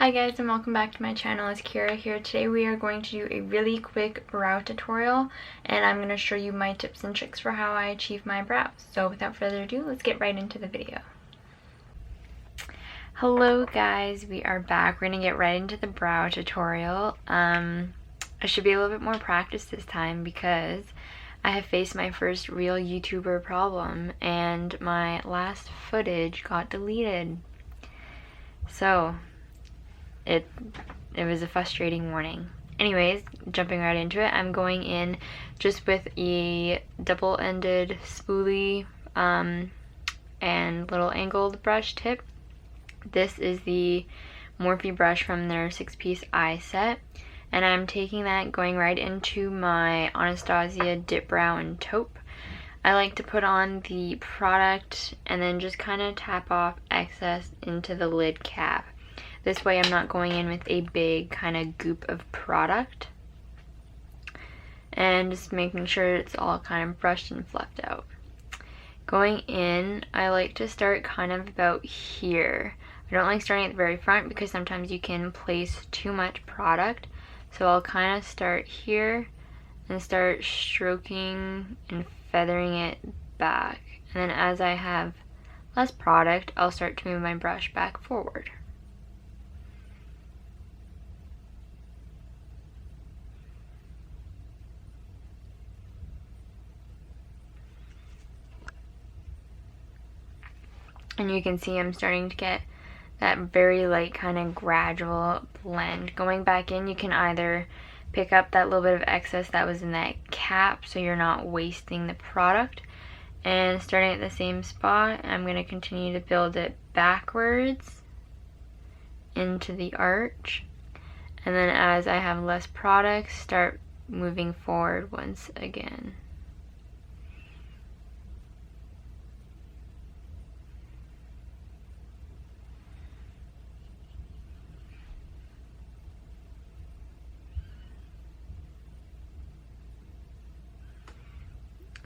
Hi guys, and welcome back to my channel. It's Kira here. Today we are going to do a really quick brow tutorial, and I'm going to show you my tips and tricks for how I achieve my brows. So without further ado, let's get right into the video. Hello guys, we are back. We're going to get right into the brow tutorial. I should be a little bit more practiced this time because I have faced my first real YouTuber problem and my last footage got deleted. So it was a frustrating warning. Anyways, jumping right into it, I'm going in just with a double-ended spoolie and little angled brush tip. This is the Morphe brush from their 6-piece eye set, and I'm taking that, going right into my Anastasia Dip Brow and Taupe. I like to put on the product and then just kind of tap off excess into the lid cap. This way I'm not going in with a big kind of goop of product. And just making sure it's all kind of brushed and fluffed out. Going in, I like to start kind of about here. I don't like starting at the very front because sometimes you can place too much product. So I'll kind of start here and start stroking and feathering it back. And then as I have less product, I'll start to move my brush back forward. And you can see I'm starting to get that very light kind of gradual blend. Going back in, you can either pick up that little bit of excess that was in that cap so you're not wasting the product. And starting at the same spot, I'm going to continue to build it backwards into the arch. And then as I have less product, start moving forward once again.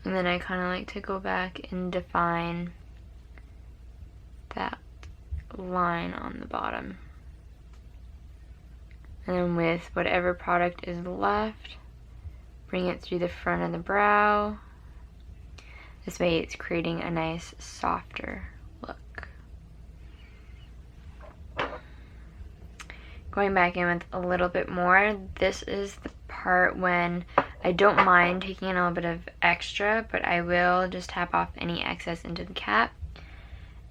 And then I kind of like to go back and define that line on the bottom. And then with whatever product is left, bring it through the front of the brow. This way it's creating a nice softer look. Going back in with a little bit more, this is the part when I don't mind taking in a little bit of extra, but I will just tap off any excess into the cap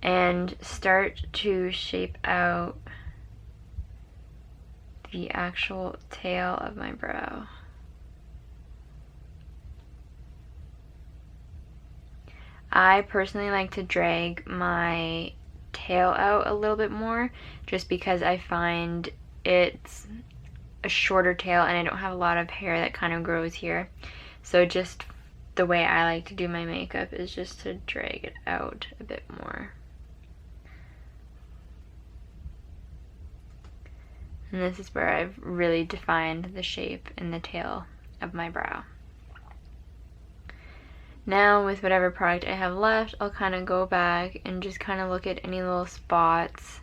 and start to shape out the actual tail of my brow. I personally like to drag my tail out a little bit more just because I find it's a shorter tail and I don't have a lot of hair that kind of grows here. So just the way I like to do my makeup is just to drag it out a bit more. And this is where I've really defined the shape and the tail of my brow. Now with whatever product I have left, I'll kind of go back and just kind of look at any little spots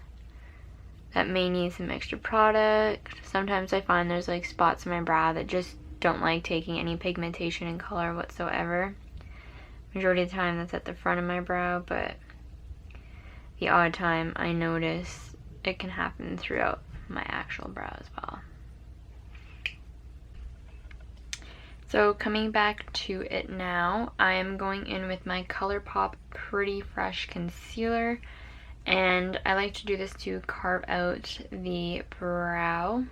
that may need some extra product. Sometimes I find there's like spots in my brow that just don't like taking any pigmentation and color whatsoever. Majority of the time that's at the front of my brow, but the odd time I notice it can happen throughout my actual brow as well. So coming back to it now, I am going in with my ColourPop Pretty Fresh Concealer. And I like to do this to carve out the brow.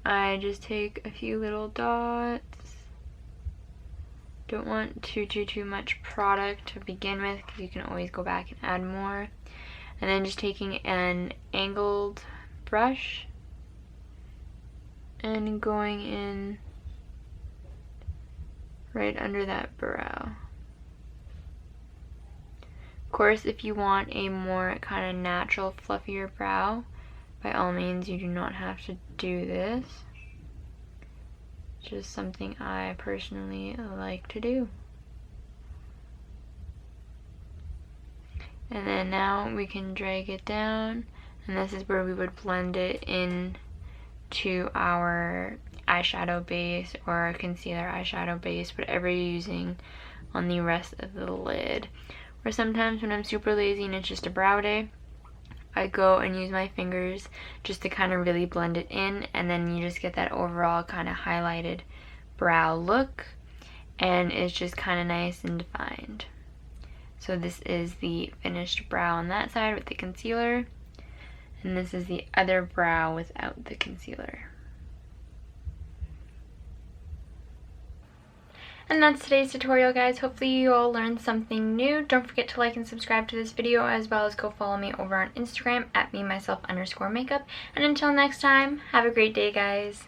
I just take a few little dots. Don't want too much product to begin with because you can always go back and add more. And then just taking an angled brush and going in right under that brow. Of course, if you want a more kind of natural, fluffier brow, by all means you do not have to do this. It's just something I personally like to do. And then now we can drag it down And this is where we would blend it in to our eyeshadow base or concealer eyeshadow base, whatever you're using on the rest of the lid. Or sometimes when I'm super lazy and it's just a brow day, I go and use my fingers just to kind of really blend it in, and then you just get that overall kind of highlighted brow look, and it's just kind of nice and defined. So this is the finished brow on that side with the concealer, and this is the other brow without the concealer. And that's today's tutorial, guys. Hopefully you all learned something new. Don't forget to like and subscribe to this video, as well as go follow me over on Instagram at @memyself_makeup. And until next time, have a great day, guys.